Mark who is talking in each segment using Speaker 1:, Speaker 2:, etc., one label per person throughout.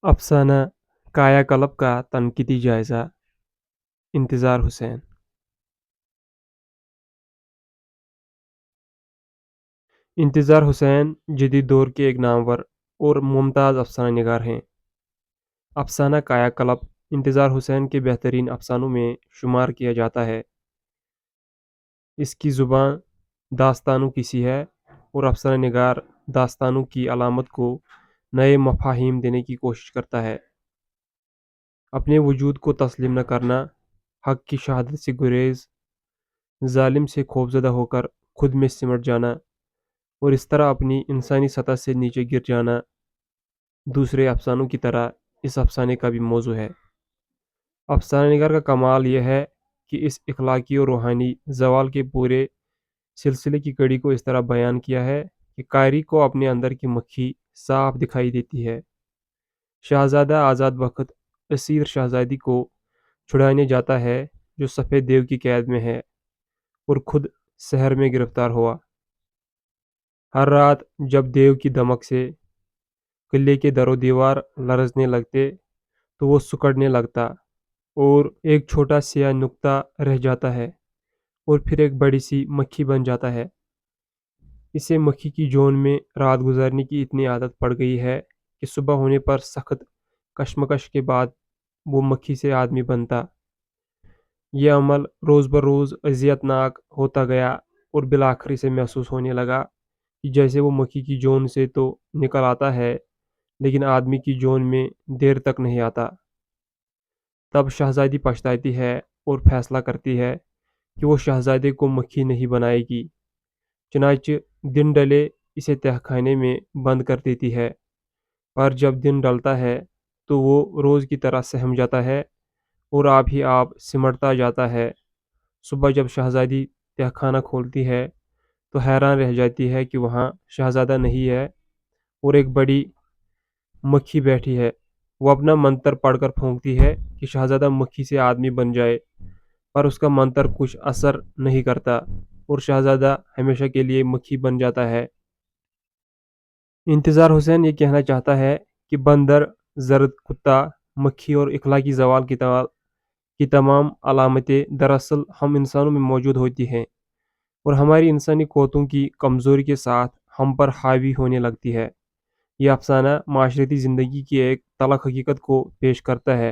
Speaker 1: افسانہ کایا کلپ کا تنقیدی جائزہ۔ انتظار حسین۔ انتظار حسین جدید دور کے ایک نامور اور ممتاز افسانہ نگار ہیں۔ افسانہ کایا کلپ انتظار حسین کے بہترین افسانوں میں شمار کیا جاتا ہے۔ اس کی زبان داستانوں کی سی ہے اور افسانہ نگار داستانوں کی علامت کو نئے مفاہیم دینے کی کوشش کرتا ہے۔ اپنے وجود کو تسلیم نہ کرنا، حق کی شہادت سے گریز، ظالم سے خوفزدہ ہو کر خود میں سمٹ جانا اور اس طرح اپنی انسانی سطح سے نیچے گر جانا دوسرے افسانوں کی طرح اس افسانے کا بھی موضوع ہے۔ افسانہ نگار کا کمال یہ ہے کہ اس اخلاقی اور روحانی زوال کے پورے سلسلے کی کڑی کو اس طرح بیان کیا ہے کہ قاری کو اپنے اندر کی مکھی صاف دکھائی دیتی ہے۔ شہزادہ آزاد بخت اسیر شہزادی کو چھڑانے جاتا ہے جو سفید دیو کی قید میں ہے اور خود شہر میں گرفتار ہوا۔ ہر رات جب دیو کی دمک سے قلعے کے در و دیوار لرزنے لگتے تو وہ سکڑنے لگتا اور ایک چھوٹا سیاہ نقطہ رہ جاتا ہے اور پھر ایک بڑی سی مکھی بن جاتا ہے۔ اسے مکھی کی جون میں رات گزارنے کی اتنی عادت پڑ گئی ہے کہ صبح ہونے پر سخت کشمکش کے بعد وہ مکھی سے آدمی بنتا۔ یہ عمل روز بروز اذیت ناک ہوتا گیا اور بالآخر اسے محسوس ہونے لگا کہ جیسے وہ مکھی کی جون سے تو نکل آتا ہے لیکن آدمی کی جون میں دیر تک نہیں آتا۔ تب شہزادی پچھتاتی ہے اور فیصلہ کرتی ہے کہ وہ شہزادے کو مکھی نہیں بنائے گی، چنانچہ دن ڈلے اسے تہہ خانے میں بند کر دیتی ہے۔ پر جب دن ڈلتا ہے تو وہ روز کی طرح سہم جاتا ہے اور آپ ہی آپ سمٹتا جاتا ہے۔ صبح جب شہزادی تہہ خانہ کھولتی ہے تو حیران رہ جاتی ہے کہ وہاں شہزادہ نہیں ہے اور ایک بڑی مکھی بیٹھی ہے۔ وہ اپنا منتر پڑھ کر پھونکتی ہے کہ شہزادہ مکھی سے آدمی بن جائے، پر اس کا منتر کچھ اثر نہیں کرتا اور شہزادہ ہمیشہ کے لیے مکھی بن جاتا ہے۔ انتظار حسین یہ کہنا چاہتا ہے کہ بندر، زرد کتا، مکھی اور اخلاقی زوال کی تمام علامتیں دراصل ہم انسانوں میں موجود ہوتی ہیں اور ہماری انسانی قوتوں کی کمزوری کے ساتھ ہم پر حاوی ہونے لگتی ہے۔ یہ افسانہ معاشرتی زندگی کی ایک تلخ حقیقت کو پیش کرتا ہے،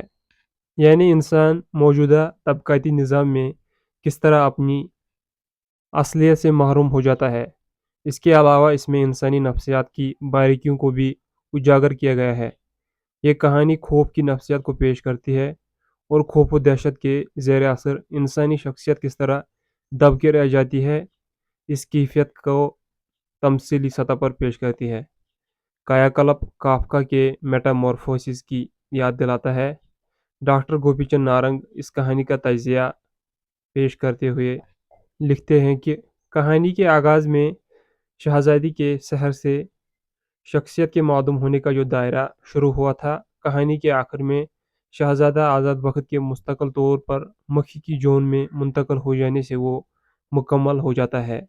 Speaker 1: یعنی انسان موجودہ طبقاتی نظام میں کس طرح اپنی اصلیت سے محروم ہو جاتا ہے۔ اس کے علاوہ اس میں انسانی نفسیات کی باریکیوں کو بھی اجاگر کیا گیا ہے۔ یہ کہانی خوف کی نفسیات کو پیش کرتی ہے اور خوف و دہشت کے زیر اثر انسانی شخصیت کس طرح دب کے رہ جاتی ہے، اس کیفیت کو تمثیلی سطح پر پیش کرتی ہے۔ کایا کلپ کافکا کے میٹامورفوسس کی یاد دلاتا ہے۔ ڈاکٹر گوپی چند نارنگ اس کہانی کا تجزیہ پیش کرتے ہوئے لکھتے ہیں کہ کہانی کے آغاز میں شہزادی کے شہر سے شخصیت کے معدوم ہونے کا جو دائرہ شروع ہوا تھا، کہانی کے آخر میں شہزادہ آزاد بخت کے مستقل طور پر مکھی کی جون میں منتقل ہو جانے سے وہ مکمل ہو جاتا ہے۔